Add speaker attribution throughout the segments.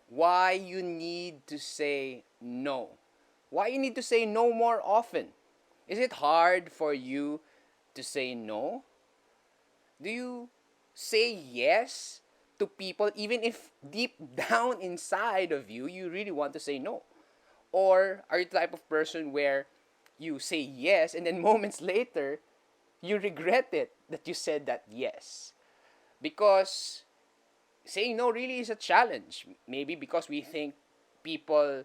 Speaker 1: why you need to say no. Why you need to say no more often. Is it hard for you to say no? Do you say yes to people even if deep down inside of you, you really want to say no? Or are you the type of person where you say yes and then moments later, you regret it that you said that yes? Because saying no really is a challenge. Maybe because we think people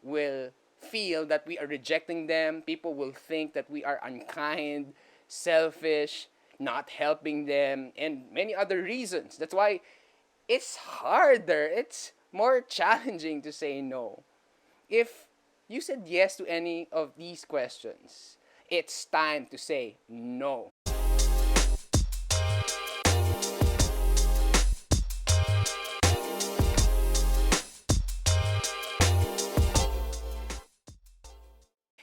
Speaker 1: will feel that we are rejecting them, people will think that we are unkind, selfish, not helping them, and many other reasons. That's why it's harder, it's more challenging to say no. If you said yes to any of these questions, it's time to say no.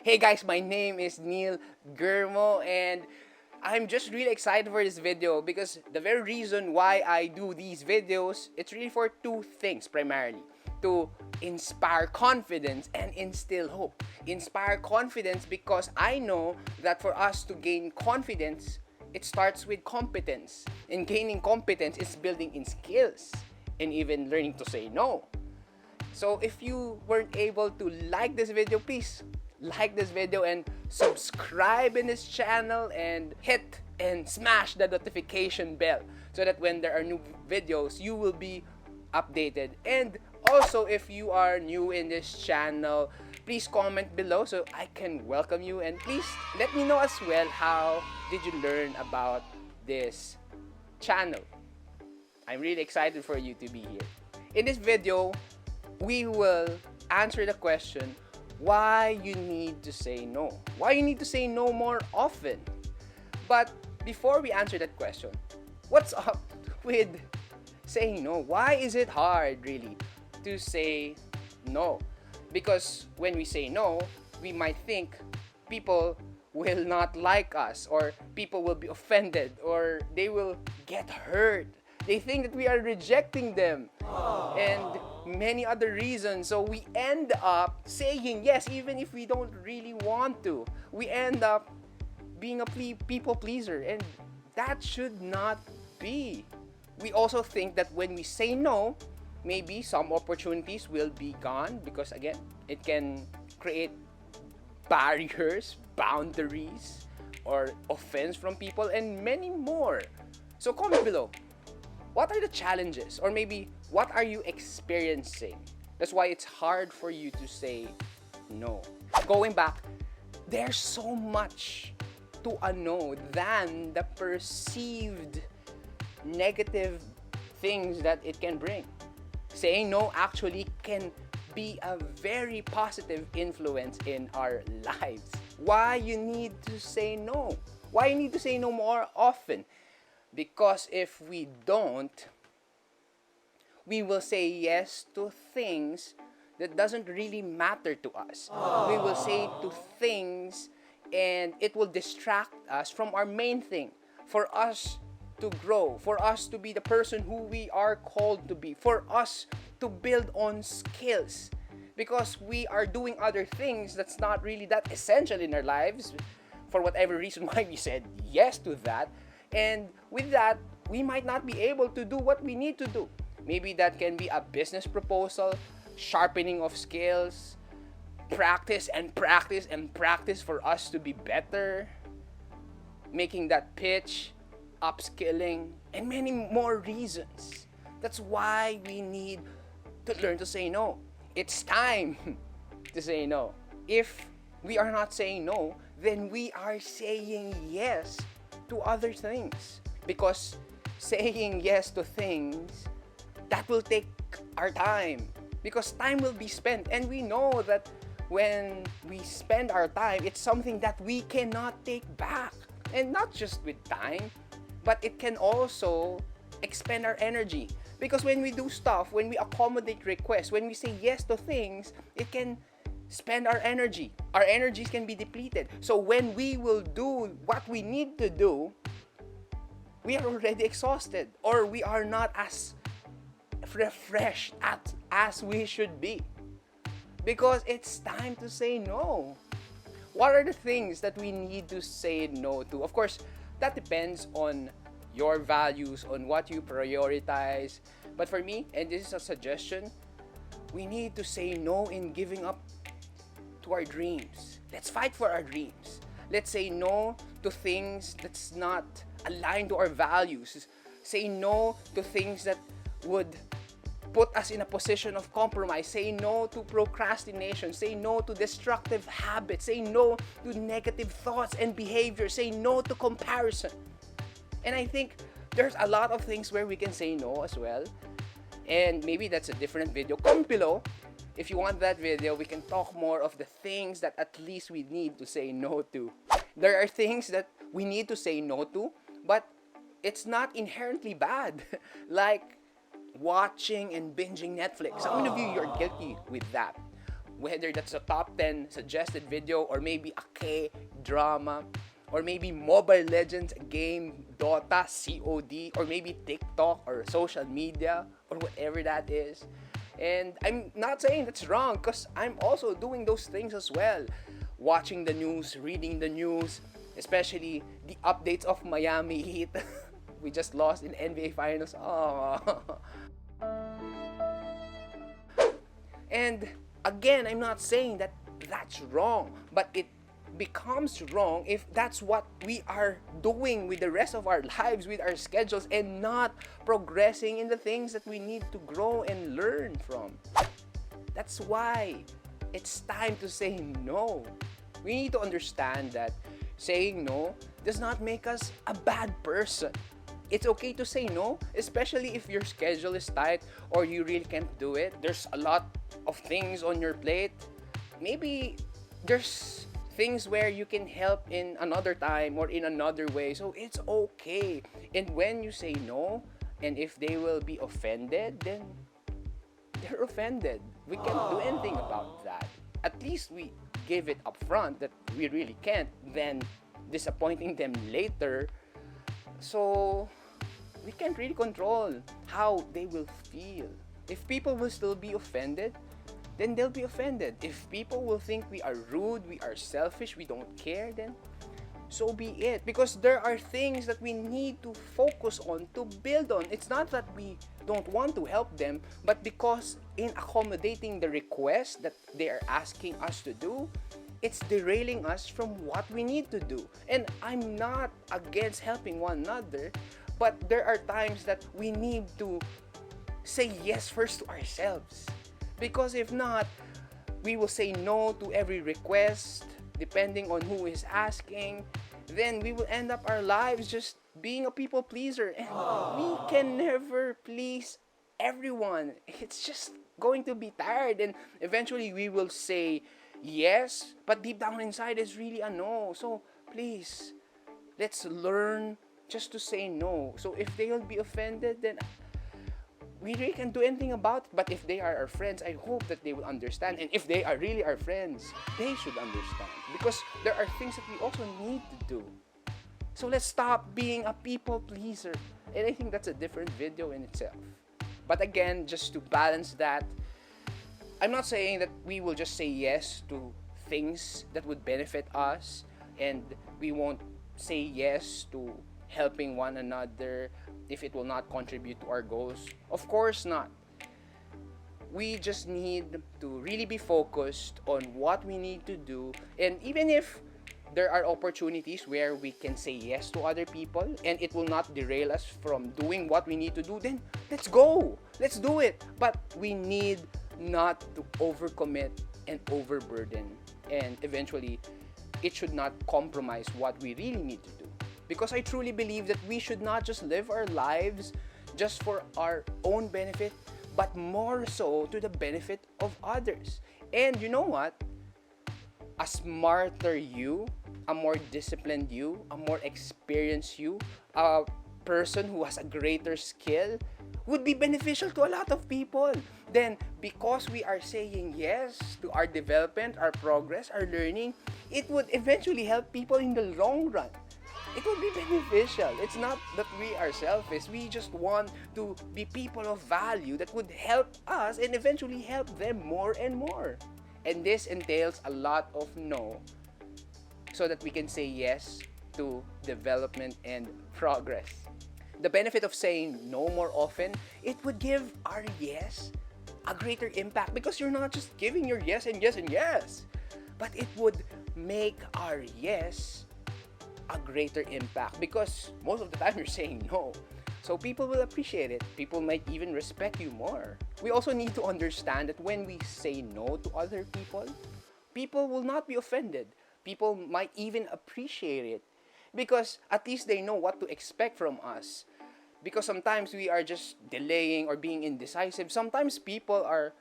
Speaker 1: Hey guys, my name is Germo, and I'm just really excited for this video because the very reason why I do these videos, it's really for two things primarily. To inspire confidence and instill hope. Inspire confidence because I know that for us to gain confidence, it starts with competence. And gaining competence is building in skills and even learning to say no. So if you weren't able to like this video, please like this video and subscribe in this channel and hit and smash the notification bell so that when there are new videos, you will be updated. And also, if you are new in this channel, please comment below so I can welcome you, and please let me know as well how did you learn about this channel. I'm really excited for you to be here. In this video, we will answer the question why you need to say no. Why you need to say no more often. But before we answer that question, what's up with saying no? Why is it hard really to say no? Because when we say no, we might think people will not like us, or people will be offended, or they will get hurt. They think that we are rejecting them. And many other reasons. So we end up saying yes even if we don't really want to. We end up being a people pleaser, and that should not be. We also think that when we say no, maybe some opportunities will be gone because again, it can create barriers, boundaries, or offense from people, and many more. So comment below. What are the challenges? Or maybe, what are you experiencing? That's why it's hard for you to say no. Going back, there's so much to a no than the perceived negative things that it can bring. Saying no actually can be a very positive influence in our lives. Why you need to say no? Why you need to say no more often? Because if we don't, we will say yes to things that doesn't really matter to us. We will say to things and it will distract us from our main thing. For us to grow, for us to be the person who we are called to be, for us to build on skills. Because we are doing other things that's not really that essential in our lives, for whatever reason why we said yes to that. And with that, we might not be able to do what we need to do. Maybe that can be a business proposal, sharpening of skills, practice and practice and practice for us to be better, making that pitch, upskilling, and many more reasons. That's why we need to learn to say no. It's time to say no. If we are not saying no, then we are saying yes to other things, because saying yes to things that will take our time, because time will be spent, and we know that when we spend our time, it's something that we cannot take back. And not just with time, but it can also expend our energy, because when we do stuff, when we accommodate requests, when we say yes to things, it can spend our energy. Our energies can be depleted. So when we will do what we need to do, we are already exhausted, or we are not as refreshed as we should be. Because it's time to say no. What are the things that we need to say no to? Of course, that depends on your values, on what you prioritize. But for me, and this is a suggestion, we need to say no in giving up to our dreams. Let's fight for our dreams. Let's say no to things that's not aligned to our values. Say no to things that would put us in a position of compromise. Say no to procrastination. Say no to destructive habits. Say no to negative thoughts and behavior. Say no to comparison. And I think there's a lot of things where we can say no as well. And maybe that's a different video. Comment below. If you want that video, we can talk more of the things that at least we need to say no to. There are things that we need to say no to, but it's not inherently bad. Like watching and binging Netflix. How many of you are guilty with that? Whether that's a top 10 suggested video or maybe a K-drama or maybe Mobile Legends game, Dota, COD, or maybe TikTok or social media or whatever that is. And I'm not saying that's wrong because I'm also doing those things as well. Watching the news, reading the news, especially the updates of Miami Heat. We just lost in NBA Finals. Oh. And again, I'm not saying that that's wrong, but it becomes wrong if that's what we are doing with the rest of our lives, with our schedules, and not progressing in the things that we need to grow and learn from. That's why it's time to say no. We need to understand that saying no does not make us a bad person. It's okay to say no, especially if your schedule is tight or you really can't do it. There's a lot of things on your plate. Maybe there's things where you can help in another time or in another way. So it's okay. And when you say no, and if they will be offended, then they're offended. We can't do anything about that. At least we give it up front that we really can't, then disappointing them later. So we can't really control how they will feel. If people will still be offended, then they'll be offended. If people will think we are rude, we are selfish, we don't care, then so be it. Because there are things that we need to focus on, to build on. It's not that we don't want to help them, but because in accommodating the request that they are asking us to do, it's derailing us from what we need to do. And I'm not against helping one another, but there are times that we need to say yes first to ourselves. Because if not, we will say no to every request, depending on who is asking. Then we will end up our lives just being a people pleaser. And we can never please everyone. It's just going to be tired. And eventually we will say yes, but deep down inside is really a no. So please, let's learn just to say no. So if they will be offended, then we really can't do anything about it. But if they are our friends, I hope that they will understand. And if they are really our friends, they should understand. Because there are things that we also need to do. So let's stop being a people pleaser. And I think that's a different video in itself. But again, just to balance that, I'm not saying that we will just say yes to things that would benefit us. And we won't say yes to helping one another if it will not contribute to our goals. Of course not. We just need to really be focused on what we need to do. And even if there are opportunities where we can say yes to other people and it will not derail us from doing what we need to do, then let's go. Let's do it. But we need not to overcommit and overburden. And eventually, it should not compromise what we really need to do. Because I truly believe that we should not just live our lives just for our own benefit, but more so to the benefit of others. And you know what? A smarter you, a more disciplined you, a more experienced you, a person who has a greater skill would be beneficial to a lot of people. Then, because we are saying yes to our development, our progress, our learning, it would eventually help people in the long run. it will be beneficial. It's not that we are selfish. We just want to be people of value that would help us and eventually help them more and more. And this entails a lot of no so that we can say yes to development and progress. The benefit of saying no more often, it would give our yes a greater impact because you're not just giving your yes and yes and yes, but it would make our yes a greater impact because most of the time you're saying no. So people will appreciate it. People might even respect you more. We also need to understand that when we say no to other people, people will not be offended. People might even appreciate it because at least they know what to expect from us. Because sometimes we are just delaying or being indecisive. Sometimes people are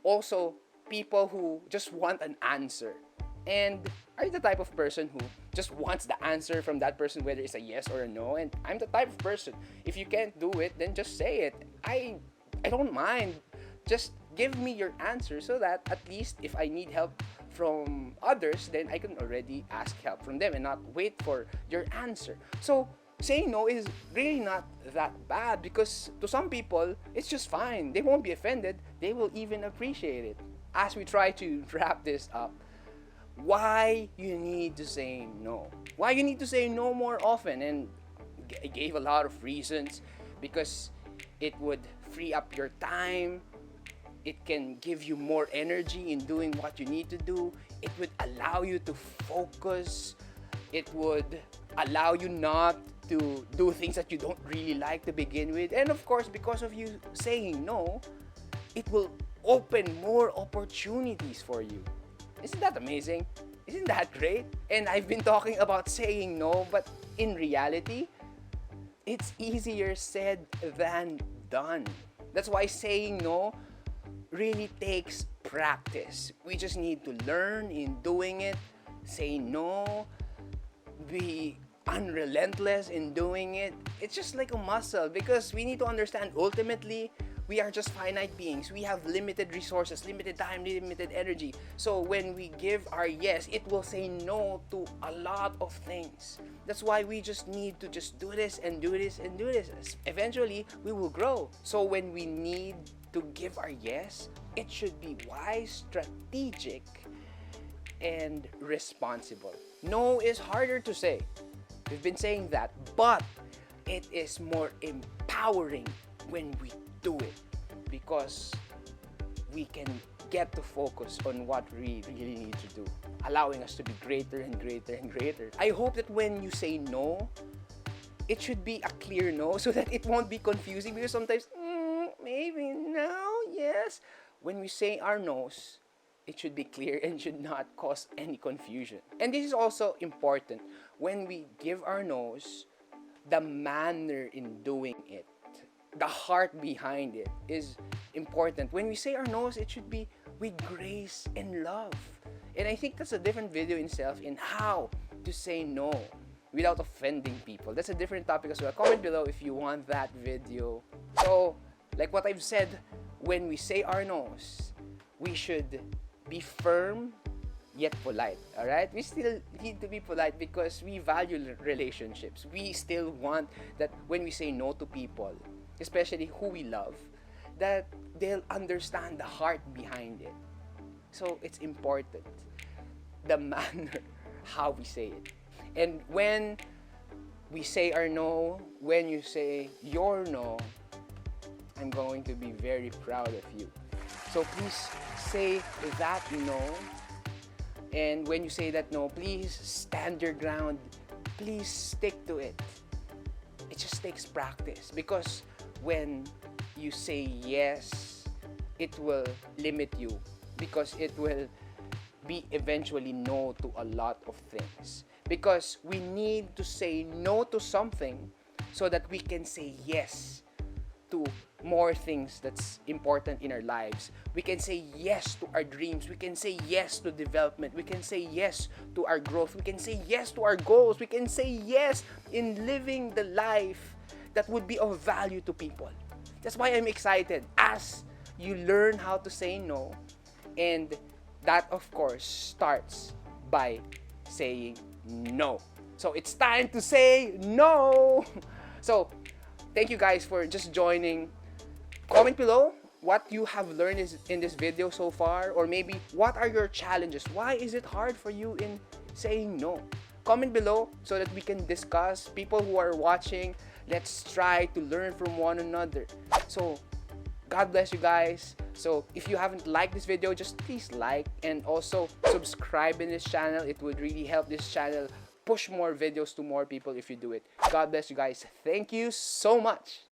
Speaker 1: also people who just want an answer. And are you the type of person who just wants the answer from that person, whether it's a yes or a no? And I'm the type of person, if you can't do it, then just say it. I don't mind. Just give me your answer so that at least if I need help from others, then I can already ask help from them and not wait for your answer. So saying no is really not that bad because to some people, it's just fine. They won't be offended. They will even appreciate it. As we try to wrap this up, why you need to say no? Why you need to say no more often? And I gave a lot of reasons because it would free up your time. It can give you more energy in doing what you need to do. It would allow you to focus. It would allow you not to do things that you don't really like to begin with. And of course, because of you saying no, it will open more opportunities for you. Isn't that amazing? Isn't that great? And I've been talking about saying no, but in reality, it's easier said than done. That's why saying no really takes practice. We just need to learn in doing it, say no, be unrelentless in doing it. It's just like a muscle because we need to understand ultimately we are just finite beings. We have limited resources, limited time, limited energy. So when we give our yes, it will say no to a lot of things. That's why we just need to just do this and do this and do this. Eventually, we will grow. So when we need to give our yes, it should be wise, strategic, and responsible. No is harder to say. We've been saying that, but it is more empowering when we do it because we can get to focus on what we really need to do, allowing us to be greater and greater and greater. I hope that when you say no, it should be a clear no so that it won't be confusing because sometimes, maybe no, yes. When we say our no's, it should be clear and should not cause any confusion. And this is also important. When we give our no's, the manner in doing it, the heart behind it is important. When we say our no's, it should be with grace and love. And I think that's a different video in itself in how to say no without offending people. That's a different topic as well. Comment below if you want that video. So, like what I've said, when we say our no's, we should be firm yet polite, alright? We still need to be polite because we value relationships. We still want that when we say no to people, especially who we love, that they'll understand the heart behind it. So it's important, the manner, how we say it. And when we say our no, when you say your no, I'm going to be very proud of you. So please say that no. And when you say that no, please stand your ground. Please stick to it. It just takes practice because when you say yes, it will limit you because it will be eventually no to a lot of things. Because we need to say no to something so that we can say yes to more things that's important in our lives. We can say yes to our dreams. We can say yes to development. We can say yes to our growth. We can say yes to our goals. We can say yes in living the life that would be of value to people. That's why I'm excited as you learn how to say no. And that, of course, starts by saying no. So it's time to say no. So thank you guys for just joining. Comment below what you have learned in this video so far, or maybe what are your challenges? Why is it hard for you in saying no? Comment below so that we can discuss. People who are watching, let's try to learn from one another. So God bless you guys. So if you haven't liked this video, just please like and also subscribe in this channel. It would really help this channel push more videos to more people if you do it. God bless you guys. Thank you so much.